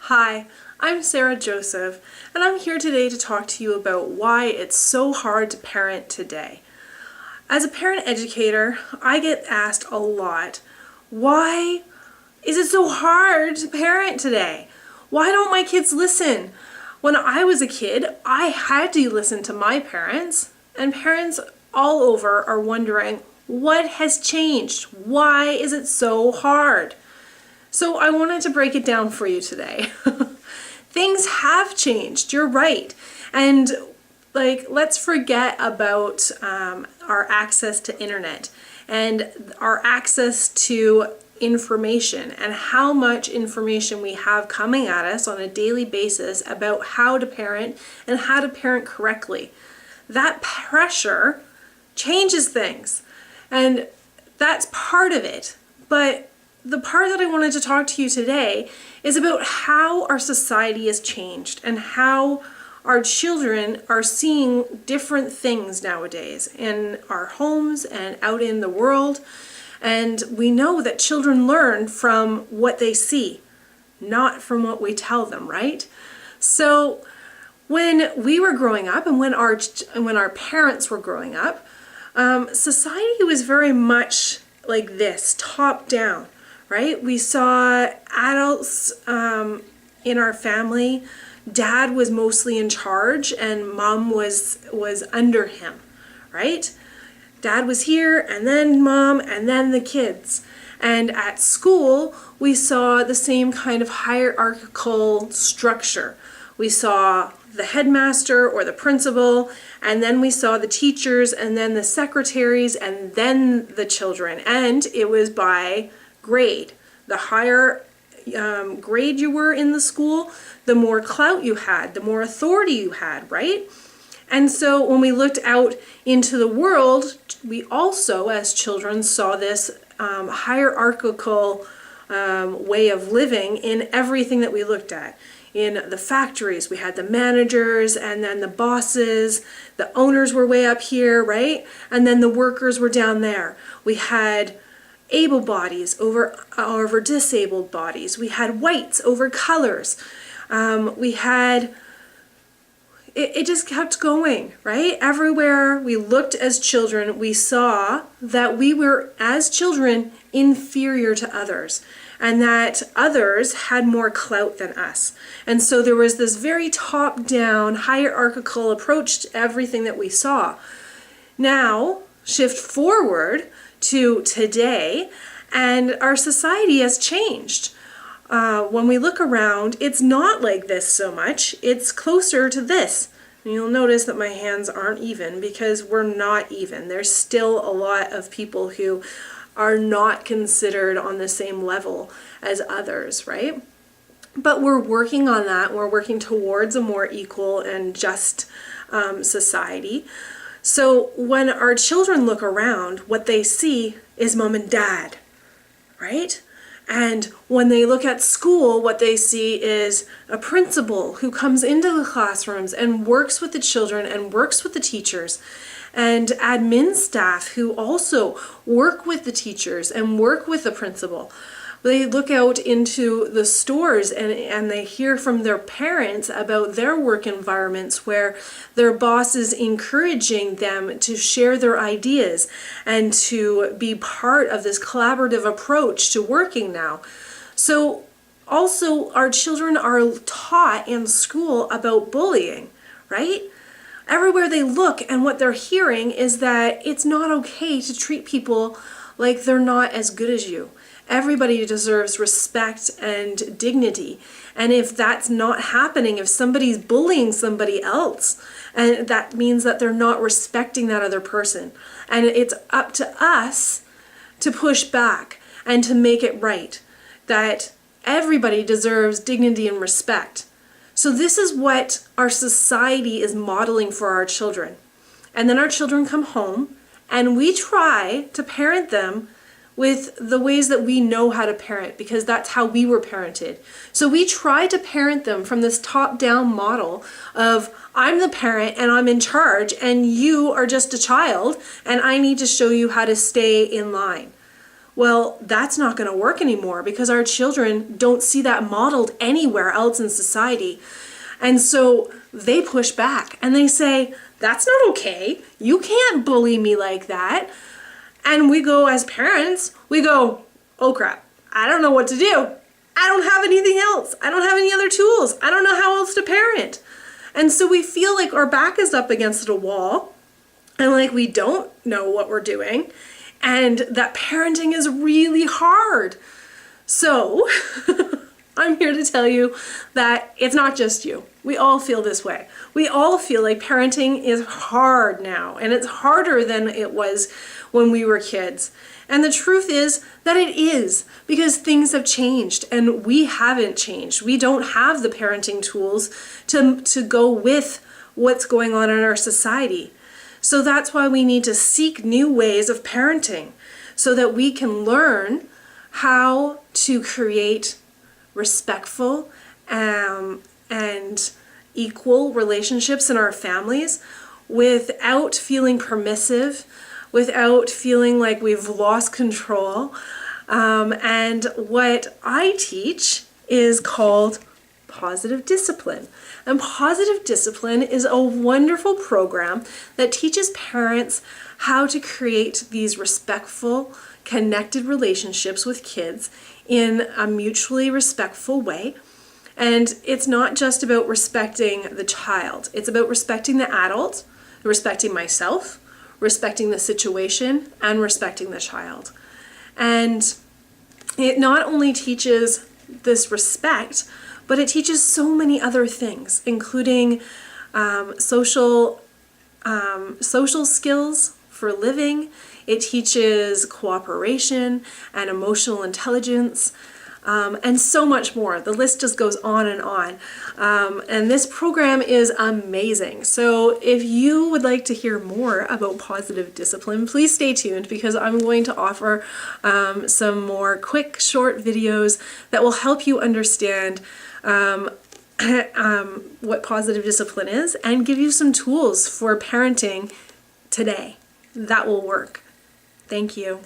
Hi, I'm Sarah Joseph, and I'm here today to talk to you about why it's so hard to parent today. As a parent educator, I get asked a lot, why is it so hard to parent today? Why don't my kids listen? When I was a kid, I had to listen to my parents, and parents all over are wondering, what has changed? Why is it so hard? So I wanted to break it down for you today. Things have changed, you're right. And let's forget about our access to internet and our access to information and how much information we have coming at us on a daily basis about how to parent and how to parent correctly. That pressure changes things, and that's part of it. But the part that I wanted to talk to you today is about how our society has changed and how our children are seeing different things nowadays in our homes and out in the world. And we know that children learn from what they see, not from what we tell them, right? So when we were growing up and when our parents were growing up, society was very much like this, top down. Right? We saw adults in our family. Dad was mostly in charge and mom was under him, right? Dad was here and then mom and then the kids. And at school, we saw the same kind of hierarchical structure. We saw the headmaster or the principal, and then we saw the teachers and then the secretaries and then the children. And it was by grade. The higher grade you were in the school, the more clout you had, the more authority you had, right? And so when we looked out into the world, we also, as children, saw this hierarchical way of living in everything that we looked at. In the factories, we had the managers and then the bosses, the owners were way up here, right? And then the workers were down there. We had able bodies over disabled bodies. We had whites over colors. It just kept going, right? Everywhere we looked as children, we saw that we were, as children, inferior to others, and that others had more clout than us. And so there was this very top-down, hierarchical approach to everything that we saw. Now, shift forward to today, and our society has changed. When we look around, it's not like this so much. It's closer to this. And you'll notice that my hands aren't even because we're not even. There's still a lot of people who are not considered on the same level as others, right? But we're working on that. We're working towards a more equal and just society. So when our children look around, what they see is mom and dad, right? And when they look at school, what they see is a principal who comes into the classrooms and works with the children and works with the teachers, and admin staff who also work with the teachers and work with the principal. They look out into the stores and they hear from their parents about their work environments where their boss is encouraging them to share their ideas and to be part of this collaborative approach to working now. So also our children are taught in school about bullying, right? Everywhere they look and what they're hearing is that it's not okay to treat people like they're not as good as you. Everybody deserves respect and dignity. And if that's not happening, if somebody's bullying somebody else, and that means that they're not respecting that other person. And it's up to us to push back and to make it right, that everybody deserves dignity and respect. So this is what our society is modeling for our children. And then our children come home and we try to parent them with the ways that we know how to parent, because that's how we were parented. So we try to parent them from this top-down model of I'm the parent and I'm in charge and you are just a child and I need to show you how to stay in line. Well, that's not going to work anymore because our children don't see that modeled anywhere else in society. And so they push back and they say, that's not okay. You can't bully me like that. And we go, as parents, we go, oh crap, I don't know what to do. I don't have anything else. I don't have any other tools. I don't know how else to parent. And so we feel like our back is up against a wall and like we don't know what we're doing and that parenting is really hard. So I'm here to tell you that it's not just you. We all feel this way. We all feel like parenting is hard now, and it's harder than it was when we were kids. And the truth is that it is, because things have changed and we haven't changed. We don't have the parenting tools to go with what's going on in our society. So that's why we need to seek new ways of parenting so that we can learn how to create respectful and equal relationships in our families without feeling permissive, without feeling like we've lost control. And what I teach is called Positive Discipline. And Positive Discipline is a wonderful program that teaches parents how to create these respectful, connected relationships with kids in a mutually respectful way. And it's not just about respecting the child. It's about respecting the adult, respecting myself, respecting the situation, and respecting the child. And it not only teaches this respect, but it teaches so many other things, including social skills for living. It teaches cooperation and emotional intelligence, and so much more. The list just goes on and on. And this program is amazing. So if you would like to hear more about Positive Discipline, please stay tuned because I'm going to offer some more quick, short videos that will help you understand what Positive Discipline is and give you some tools for parenting today that will work. Thank you.